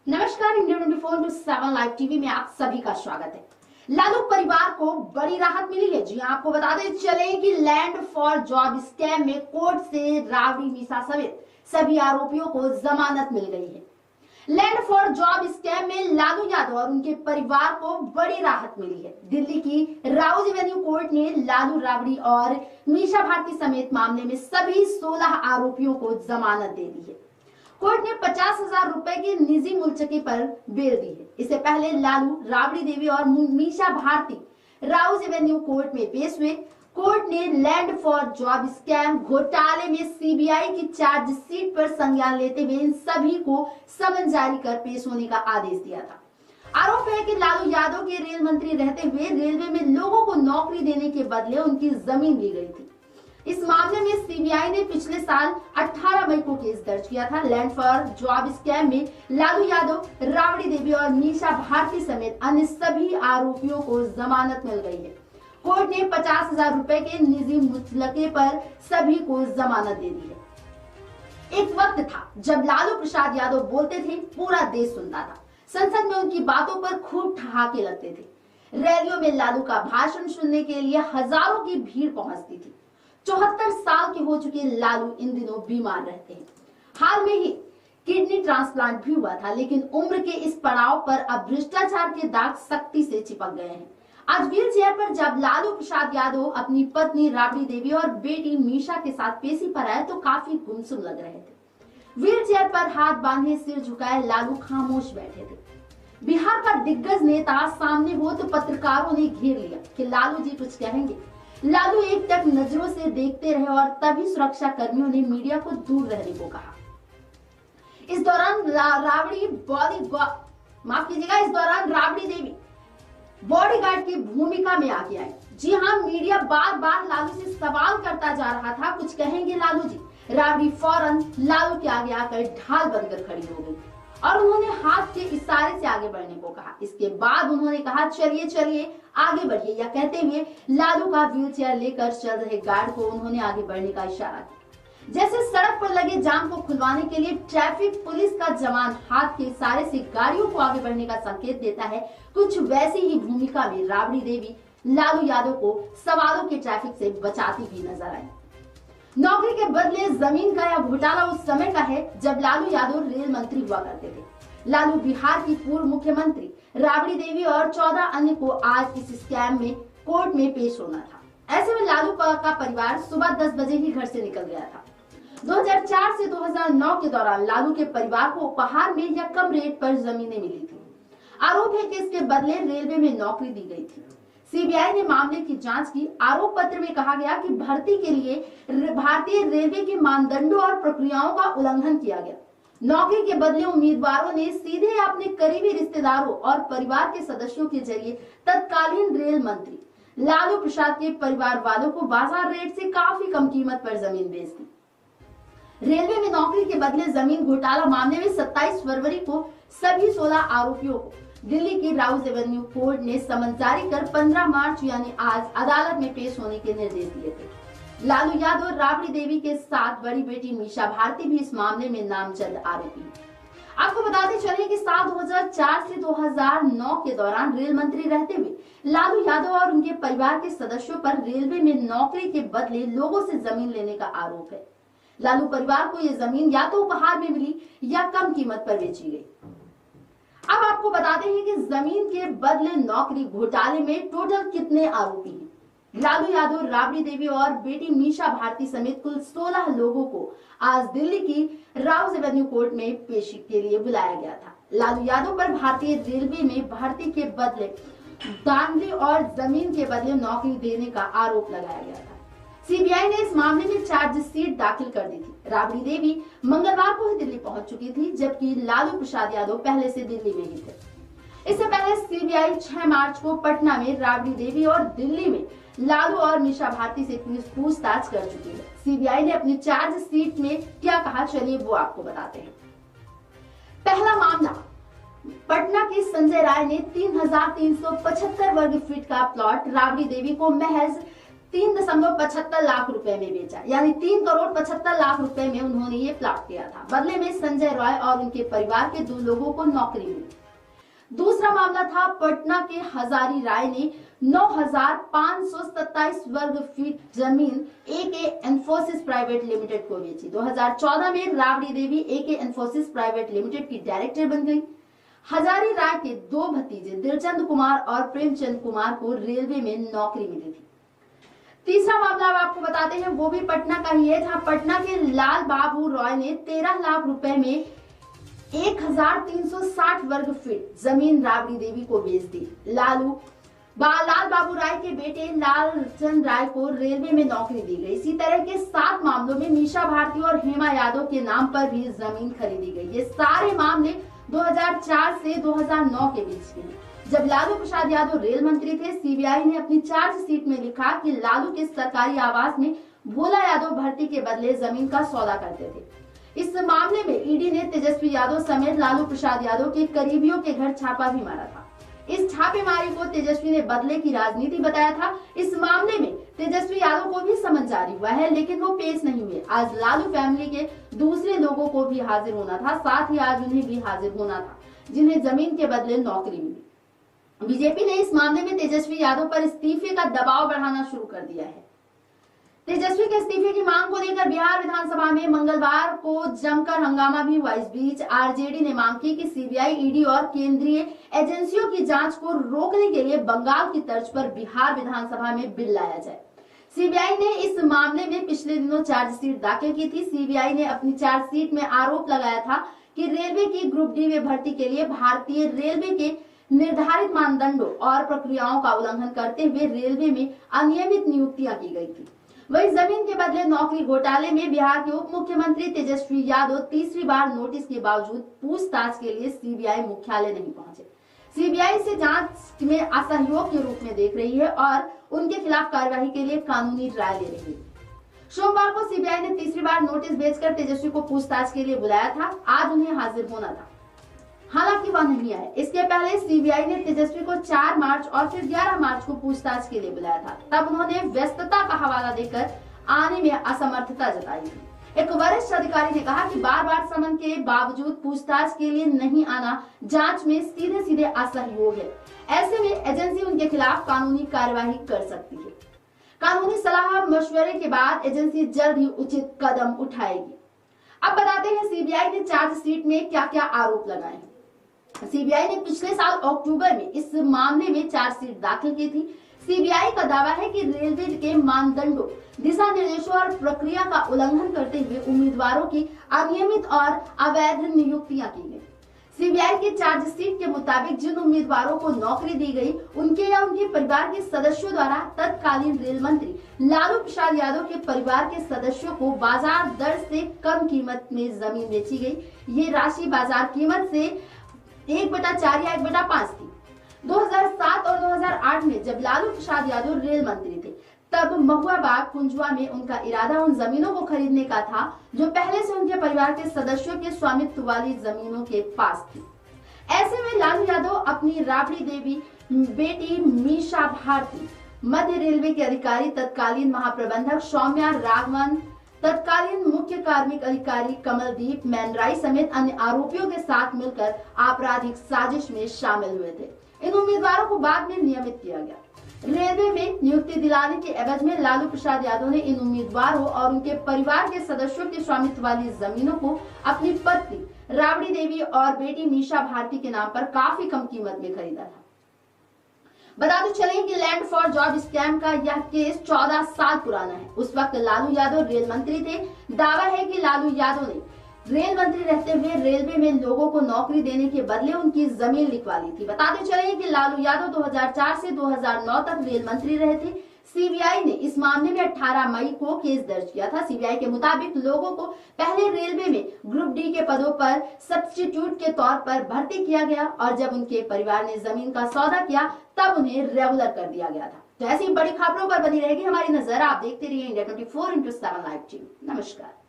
नमस्कार, India 24/7 live TV में आप सभी का स्वागत है। लालू परिवार को बड़ी राहत मिली है। जी आपको बताते चले कि लैंड फॉर जॉब स्कैम में कोर्ट से राबड़ी मीसा समेत सभी आरोपियों को जमानत मिल गई है। लैंड फॉर जॉब स्कैम में लालू यादव और उनके परिवार को बड़ी राहत मिली है। दिल्ली की राउज एवेन्यू कोर्ट ने लालू राबड़ी और मीसा भारती समेत मामले में सभी 16 आरोपियों को जमानत दे दी है। कोर्ट ने 50,000 रुपए की निजी मुल्चकी पर बेल दी है। इससे पहले लालू, राबड़ी देवी और मीसा भारती राउज एवेन्यू कोर्ट में पेश हुए। कोर्ट ने लैंड फॉर जॉब स्कैम घोटाले में सीबीआई की चार्जशीट पर संज्ञान लेते हुए इन सभी को समन जारी कर पेश होने का आदेश दिया था। आरोप है कि लालू यादव के रेल मंत्री रहते हुए रेलवे में लोगों को नौकरी देने के बदले उनकी जमीन ली गई थी। इस मामले में सीबीआई ने पिछले साल 18 मई को केस दर्ज किया था। लैंड फॉर जॉब स्कैम में लालू यादव, राबड़ी देवी और मीसा भारती समेत अन्य सभी आरोपियों को जमानत मिल गई है। कोर्ट ने 50,000 रुपए के निजी मुचलके पर सभी को जमानत दे दी है। एक वक्त था जब लालू प्रसाद यादव बोलते थे, पूरा देश सुनता था। संसद में उनकी बातों पर खूब ठहाके लगते थे। रैलियों में लालू का भाषण सुनने के लिए हजारों की भीड़ पहुंचती थी। 74 साल के हो चुके लालू इन दिनों बीमार रहते हैं। हाल में ही किडनी ट्रांसप्लांट भी हुआ था, लेकिन उम्र के इस पड़ाव पर अब भ्रष्टाचार के दाग सख्ती से चिपक गए हैं। आज व्हील चेयर पर जब लालू प्रसाद यादव अपनी पत्नी राबड़ी देवी और बेटी मीसा के साथ पेशी पर आए तो काफी गुमसुम लग रहे थे। व्हील चेयर पर हाथ बांधे, सिर झुकाए लालू खामोश बैठे थे। बिहार का दिग्गज नेता सामने हो तो पत्रकारों ने घेर लिया कि लालू जी कुछ कहेंगे। लालू एक टक नजरों से देखते रहे और तभी सुरक्षा कर्मियों ने मीडिया को दूर रहने को कहा। इस दौरान राबड़ी देवी बॉडीगार्ड की भूमिका में आगे आई। जी हाँ, मीडिया बार बार लालू से सवाल करता जा रहा था, कुछ कहेंगे लालू जी। राबड़ी फौरन लालू के आगे आकर ढाल बनकर खड़ी हो गई और उन्होंने हाथ के इशारे से आगे बढ़ने को कहा। इसके बाद उन्होंने कहा, चलिए चलिए आगे बढ़िए, या कहते हुए लालू का व्हील चेयर लेकर चल रहे गार्ड को उन्होंने आगे बढ़ने का इशारा किया। जैसे सड़क पर लगे जाम को खुलवाने के लिए ट्रैफिक पुलिस का जवान हाथ के इशारे से गाड़ियों को आगे बढ़ने का संकेत देता है, कुछ वैसी ही भूमिका में राबड़ी देवी लालू यादव को सवालों के ट्रैफिक से बचाती हुई नजर आई। नौकरी के बदले जमीन का यह घोटाला उस समय का है जब लालू यादव रेल मंत्री हुआ करते थे। लालू बिहार की पूर्व मुख्यमंत्री राबड़ी देवी और 14 अन्य को आज इस स्कैम में कोर्ट में पेश होना था। ऐसे में लालू का परिवार सुबह 10 बजे ही घर से निकल गया था। 2004 से 2009 के दौरान लालू के परिवार को उपहार में या कम रेट पर जमीनें मिली थी। आरोप है कि इसके बदले रेलवे में नौकरी दी गई थी। सीबीआई ने मामले की जांच की। आरोप पत्र में कहा गया कि भर्ती के लिए भारतीय रेलवे के मानदंडों और प्रक्रियाओं का उल्लंघन किया गया। नौकरी के बदले उम्मीदवारों ने सीधे अपने करीबी रिश्तेदारों और परिवार के सदस्यों के जरिए तत्कालीन रेल मंत्री लालू प्रसाद के परिवार वालों को बाजार रेट से काफी कम कीमत पर जमीन बेच दी। रेलवे में नौकरी के बदले जमीन घोटाला मामले में 27 फरवरी को सभी 16 आरोपियों को दिल्ली की राउज एवेन्यू कोर्ट ने समन जारी कर 15 मार्च यानी आज अदालत में पेश होने के निर्देश दिए थे। लालू यादव और राबड़ी देवी के साथ बड़ी बेटी मीसा भारती भी इस मामले में नामजद आरोपी है। आपको बताते चले कि साल 2004 से 2009 के दौरान रेल मंत्री रहते हुए लालू यादव और उनके परिवार के सदस्यों पर रेलवे में नौकरी के बदले लोगों से जमीन लेने का आरोप है। लालू परिवार को ये जमीन या तो उपहार में मिली या कम कीमत पर बेची गई। अब आपको बताते हैं कि जमीन के बदले नौकरी घोटाले में टोटल कितने आरोपी हैं। लालू यादव, राबड़ी देवी और बेटी मीसा भारती समेत कुल 16 लोगों को आज दिल्ली की राउज एवेन्यू कोर्ट में पेशी के लिए बुलाया गया था। लालू यादव पर भारतीय रेलवे में भर्ती के बदले दांडली और जमीन के बदले नौकरी देने का आरोप लगाया गया था। सीबीआई ने इस मामले में चार्जशीट दाखिल कर दी थी। राबड़ी देवी मंगलवार को ही दिल्ली पहुंच चुकी थी, जबकि लालू प्रसाद यादव पहले से दिल्ली में ही थे। इससे पहले सीबीआई 6 मार्च को पटना में राबड़ी देवी और दिल्ली में लालू और मीसा भारती से पूछताछ कर चुकी है। सीबीआई ने अपनी चार्जशीट में क्या कहा, चलिए वो आपको बताते हैं। पहला मामला, पटना के संजय राय ने 3,375 वर्ग फीट का प्लॉट राबड़ी देवी को महज 3.75 लाख रुपए में बेचा, यानी 3 करोड़ 75 लाख रुपए में उन्होंने ये प्लॉट लिया था। बदले में संजय रॉय और उनके परिवार के 2 लोगों को नौकरी मिली। दूसरा मामला था पटना के हजारी राय ने 9,527 वर्ग फीट जमीन एके इन्फोसिस प्राइवेट लिमिटेड को बेची। 2014 में राबड़ी देवी एके इन्फोसिस प्राइवेट लिमिटेड की डायरेक्टर बन गई। हजारी राय के 2 भतीजे दिलचंद कुमार और प्रेमचंद कुमार को रेलवे में नौकरी मिली थी। तीसरा मामला अब आपको बताते हैं, वो भी पटना का ही है, जहां पटना के लाल बाबू रॉय ने 13 लाख रुपए में 1,360 वर्ग फीट जमीन राबड़ी देवी को बेच दी। लाल बाबू राय के बेटे लालचंद राय को रेलवे में नौकरी दी गई। इसी तरह के 7 मामलों में मीशा भारती और हेमा यादव के नाम पर भी जमीन खरीदी गई। ये सारे मामले 2004 से 2009 के बीच के हैं, जब लालू प्रसाद यादव रेल मंत्री थे। सीबीआई ने अपनी चार्जशीट में लिखा कि लालू के सरकारी आवास में भोला यादव भर्ती के बदले जमीन का सौदा करते थे। इस मामले में ईडी ने तेजस्वी यादव समेत लालू प्रसाद यादव के करीबियों के घर छापा भी मारा था। इस छापेमारी को तेजस्वी ने बदले की राजनीति बताया था। इस मामले में तेजस्वी यादव को भी समन जारी हुआ है, लेकिन वो पेश नहीं हुए। आज लालू फैमिली के दूसरे लोगों को भी हाजिर होना था, साथ ही आज उन्हें भी हाजिर होना था जिन्हें जमीन के बदले नौकरी मिली। बीजेपी ने इस मामले में तेजस्वी यादव पर इस्तीफे का दबाव बढ़ाना शुरू कर दिया है। तेजस्वी के इस्तीफे की मांग को लेकर बिहार विधानसभा में मंगलवार को जमकर हंगामा भी हुआ। इस बीच आरजेडी ने मांग की कि सीबीआई, ईडी और केंद्रीय एजेंसियों की जांच को रोकने के लिए बंगाल की तर्ज पर बिहार विधानसभा में बिल लाया जाए। सीबीआई ने इस मामले में पिछले दिनों चार्जशीट दाखिल की थी। सीबीआई ने अपनी चार्जशीट में आरोप लगाया था कि रेलवे की ग्रुप डी में भर्ती के लिए भारतीय रेलवे के निर्धारित मानदंडों और प्रक्रियाओं का उल्लंघन करते हुए रेलवे में अनियमित नियुक्तियां की गई थी। वही जमीन के बदले नौकरी घोटाले में बिहार के उप मुख्यमंत्री तेजस्वी यादव तीसरी बार नोटिस के बावजूद पूछताछ के लिए सीबीआई मुख्यालय नहीं पहुंचे। सीबीआई से जांच में असहयोग के रूप में देख रही है और उनके खिलाफ कार्रवाई के लिए कानूनी राय ले रही है। सोमवार को सीबीआई ने तीसरी बार नोटिस भेजकर तेजस्वी को पूछताछ के लिए बुलाया था। आज उन्हें हाजिर होना था, हालांकि वह नहीं आए। इसके पहले सीबीआई ने तेजस्वी को 4 मार्च और फिर 11 मार्च को पूछताछ के लिए बुलाया था। तब उन्होंने व्यस्तता का हवाला देकर आने में असमर्थता जताई थी। एक वरिष्ठ अधिकारी ने कहा कि बार-बार समन के बावजूद पूछताछ के लिए नहीं आना जांच में सीधे-सीधे असहयोग है। ऐसे में एजेंसी उनके खिलाफ कानूनी कार्यवाही कर सकती है। कानूनी सलाह मशवरे के बाद एजेंसी जल्द ही उचित कदम उठाएगी। अब बताते हैं सीबीआई ने चार्जशीट में क्या-क्या आरोप लगाए हैं। सीबीआई ने पिछले साल अक्टूबर में इस मामले में चार्जशीट दाखिल की थी। सीबीआई का दावा है कि रेलवे के मानदंडों, दिशा निर्देशों और प्रक्रिया का उल्लंघन करते हुए उम्मीदवारों की अनियमित और अवैध नियुक्तियां की गई। सीबीआई की चार्जशीट के मुताबिक जिन उम्मीदवारों को नौकरी दी गई, उनके या उनके परिवार के सदस्यों द्वारा तत्कालीन रेल मंत्री लालू प्रसाद यादव के परिवार के सदस्यों को बाजार दर से कम कीमत में जमीन बेची गई। ये राशि बाजार कीमत से 1/4 या 1/5 थी। 2007 और 2008 में जब लालू प्रसाद यादव रेल मंत्री थे, तब महुआ बाग कुंजवा में उनका इरादा उन जमीनों को खरीदने का था जो पहले से उनके परिवार के सदस्यों के स्वामित्व वाली जमीनों के पास थी। ऐसे में लालू यादव अपनी राबड़ी देवी बेटी मीशा भारती, मध्य रेलवे के अधिकारी तत्कालीन महाप्रबंधक सौम्या राघवन, तत्कालीन मुख्य कार्मिक अधिकारी कमलदीप मैनराई समेत अन्य आरोपियों के साथ मिलकर आपराधिक साजिश में शामिल हुए थे। इन उम्मीदवारों को बाद में नियमित किया गया। रेलवे में नियुक्ति दिलाने के एवज में लालू प्रसाद यादव ने इन उम्मीदवारों और उनके परिवार के सदस्यों के स्वामित्व वाली जमीनों को अपनी पत्नी राबड़ी देवी और बेटी मीशा भारती के नाम पर काफी कम कीमत में खरीदा था। बताते चले कि लैंड फॉर जॉब स्कैम का यह केस 14 साल पुराना है। उस वक्त लालू यादव रेल मंत्री थे। दावा है कि लालू यादव ने रेल मंत्री रहते हुए रेलवे में लोगों को नौकरी देने के बदले उनकी जमीन लिखवा ली थी। बताते चले कि लालू यादव 2004 से 2009 तक रेल मंत्री रहे थे। सीबीआई ने इस मामले में 18 मई को केस दर्ज किया था। सीबीआई के मुताबिक लोगों को पहले रेलवे में ग्रुप डी के पदों पर सब्स्टिट्यूट के तौर पर भर्ती किया गया और जब उनके परिवार ने जमीन का सौदा किया तब उन्हें रेगुलर कर दिया गया था। तो ऐसी बड़ी खबरों पर बनी रहेगी हमारी नजर। आप देखते रहिए इंडिया 24x7 लाइव टीवी। नमस्कार।